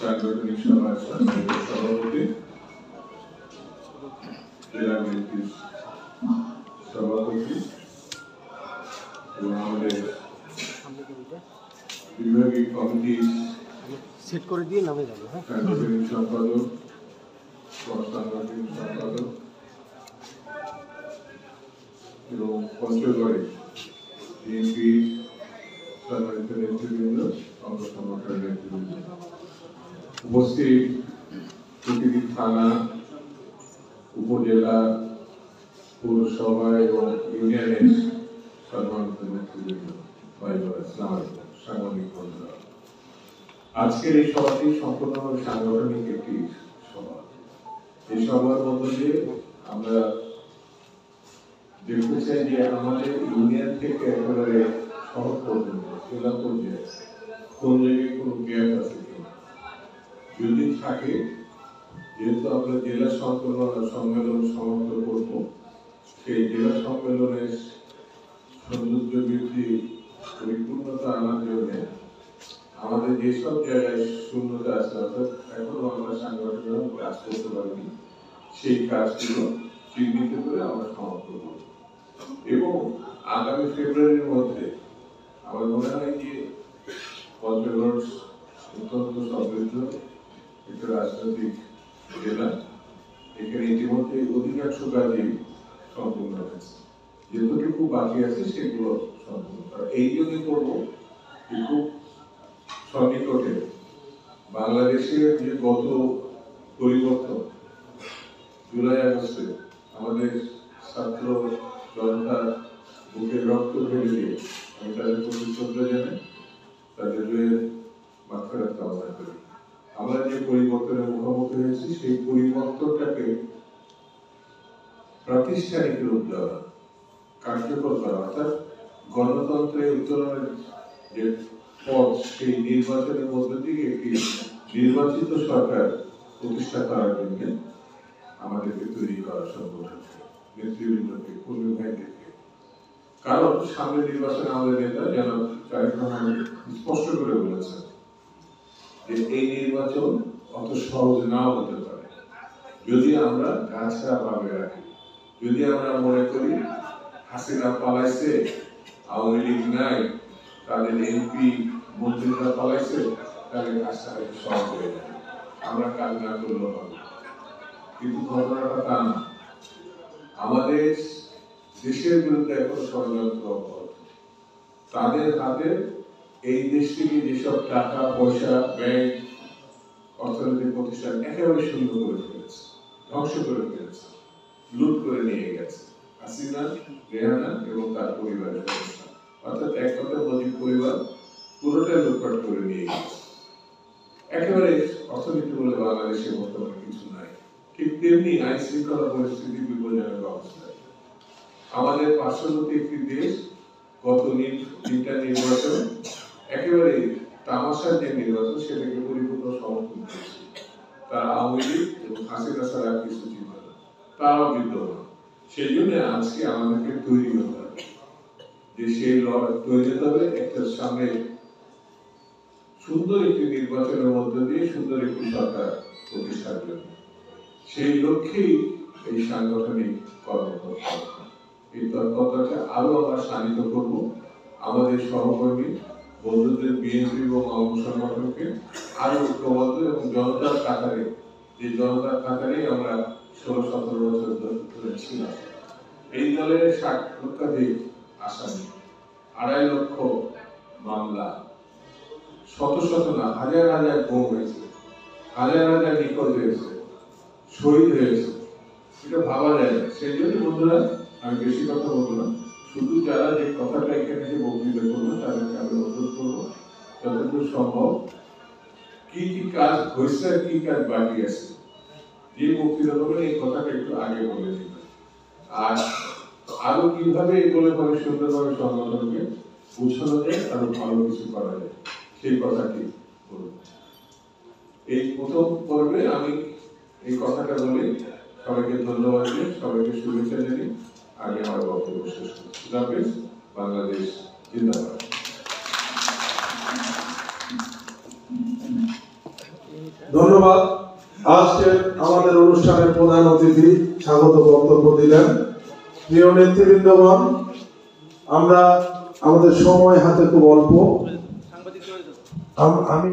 সাংগঠনিক সভার সভাপতি, জেলা বিএনপির সভাপতি এবং আমাদের বিভাগীয় কমিটির সেট করে দিয়ে নামে যাবো। সাংগঠনিক সম্পাদক, সাংগঠনিক সম্পাদক এবং পঞ্চগড়ে বিএনপি সম্মানিত নেতৃবৃন্দ, অঙ্গ সংগঠনের নেতৃবৃন্দ, উপস্থিত প্রতিটি থানা, উপজেলা, পৌরসভা এবং ইউনিয়নের সম্মানিত নেতৃবৃন্দ, সাংবাদিক বন্ধুরা, আজকের এই সভাটি সম্পূর্ণভাবে সাংগঠনিক একটি সভা। এই সভার মধ্য দিয়ে আমরা দেখতে চাই যে আমাদের ইউনিয়ন থেকে একেবারে শহর পর্যন্ত, জেলা পর্যায়ে কোন জায়গায় কোনো গ্যাপ আছে কিনা, যদি থাকে, যেহেতু আমরা জেলা সম্মেলন সমাপ্ত করব, সেই জেলা সম্মেলনের সৌন্দর্য বৃদ্ধি পরিপূর্ণতা আনার জন্য আমাদের যেসব জায়গায় শূন্যতা আছে, অর্থাৎ এখনো আমরা সাংগঠনিক কাজ করতে পারিনি, সেই কাজগুলো চিহ্নিত করে আমরা সমাপ্ত করব এবং আগামী ফেব্রুয়ারির মধ্যে আমার মনে হয় যে পঞ্চগড় অত্যন্ত সমৃদ্ধ একটা রাজনৈতিক জেলা, এখানে ইতিমধ্যে অধিকাংশ কাজই সম্পূর্ণ হয়েছে, যতটুকু বাকি আছে সেগুলো সম্পূর্ণ করা। এই জন্য করবো খুব সন্নিকটে বাংলাদেশের যে গত পরিবর্তন, জুলাই আগস্টে আমাদের ছাত্র জনতা বুকের রক্ত ঢেলে দিয়ে আমি তাদের প্রতি শ্রদ্ধা জানাই, তাদের মাত্রা কামনা করি। আমরা যে পরিবর্তনের মুখোমুখি হয়েছি, সেই পরিবর্তনটাকে প্রাতিষ্ঠানিক রূপ দেওয়া, কার্যকর করা, অর্থাৎ গণতন্ত্রের উত্তরণের যে পথ, সেই নির্বাচনের মধ্য দিয়ে একটি নির্বাচিত সরকার প্রতিষ্ঠা করার জন্য আমাদেরকে তৈরি করা সংগঠনকে, নেতৃবৃন্দকে, কর্মী ভাইদেরকে। কারণ সামনে নির্বাচনে আমাদের নেতা যেন স্পষ্ট করে বলেছেন যে এই নির্বাচন অত সহজ নাও হতে পারে যদি আমরা গাছটা ভাবে রাখি, যদি আমরা মনে করি হাসিনা পালাইছে, আওয়ামী লীগ নাই, তাদের এমপি মন্ত্রীরা পালাইছে, তাহলে কাজটা একটু সহজ হয়ে যাবে, আমরা কাজ না করলেও হবে। কিন্তু ঘটনাটা তা না। আমাদের দেশের বিরুদ্ধে এখন ষড়যন্ত্র অব্যাহত। তাদের হাতে এই দেশ থেকে যেসব টাকা পয়সা, ব্যাংক, অর্থনৈতিক প্রতিষ্ঠান একেবারে শূন্য করে ফেলেছে, ধ্বংস করে ফেলেছে, লুট করে নিয়ে গেছে হাসিনা, রেহানা এবং তার পরিবারের সদস্য, অর্থাৎ এক কথা মুজিব পরিবার পুরোটাই লুটপাট করে নিয়ে গেছে। একেবারে অর্থনীতি বলে বাংলাদেশে বর্তমানে কিছু নাই। ঠিক তেমনি আইন শৃঙ্খলা পরিস্থিতি বিপজ্জনক অবস্থায়। আমাদের পার্শ্ববর্তী একটি দেশ গত তিনটা নির্বাচন একেবারে তামাশার যে নির্বাচন, সেটাকে পরিপূর্ণ সমর্থন করেছে। তারা আওয়ামী লীগ এবং হাসিনা ছাড়া কিছু ছিল না, তারাও বিদ্যমান। সেই জন্য আজকে আমাদেরকে তৈরি হতে হবে, যে সেই তৈরি হতে হবে একটা সামনে সুন্দর একটি নির্বাচনের মধ্য দিয়ে সুন্দর একটি সরকার প্রতিষ্ঠার জন্য। সেই লক্ষ্যেই এই সাংগঠনিক কর্মকর্তা, এই তৎপরতাকে আরো আমরা শানিত করব। আমাদের সহকর্মী বন্ধুদের বিএনপি এবং অঙ্গ সংগঠনকে আরো ঐক্যবদ্ধ এবং জনতার কাতারে, যে জনতার কাতারে আমরা 16-17 বছর ধরে ছিলাম। এই দলের 60 লক্ষাধিক আসামি, 2.5 লক্ষ মামলা, শত শত না হাজার হাজার গুম হয়েছে, হাজার হাজার নিখোঁজ হয়েছে, শহীদ হয়েছে, এটা ভাবা যায় না। সেই জন্য বন্ধুরা, আমি বেশি কথা বলবো না, শুধু যারা যে কথাটা এখানে এসে বক্তৃতা করবো তাদেরকে আমি অনুরোধ করবো যতটুকু সম্ভব কি কি কাজ হয়েছে আর কি কাজ বাকি আছে, যে বক্তৃতা করবেন এই কথাটা একটু আগে বলে দিবেন, আর আরো কিভাবে বলে পরে সুন্দরভাবে সংগঠনকে গুছানো যায়, আরো ভালো কিছু করা যায়, সেই কথাটি বলব। এই প্রথম পর্বে আমি এই কথাটা বলে সবাইকে ধন্যবাদ দিই, সবাইকে শুভেচ্ছা জানাই। আগে আমার বক্তব্য শেষ করছি। বাংলাদেশ জিন্দাবাদ। ধন্যবাদ। আজকে আমাদের অনুষ্ঠানের প্রধান অতিথি স্বাগত বক্তব্য দিলেন। প্রিয় নেতৃবৃন্দগণ, আমরা আমাদের সময় হাতে খুব অল্প। আমি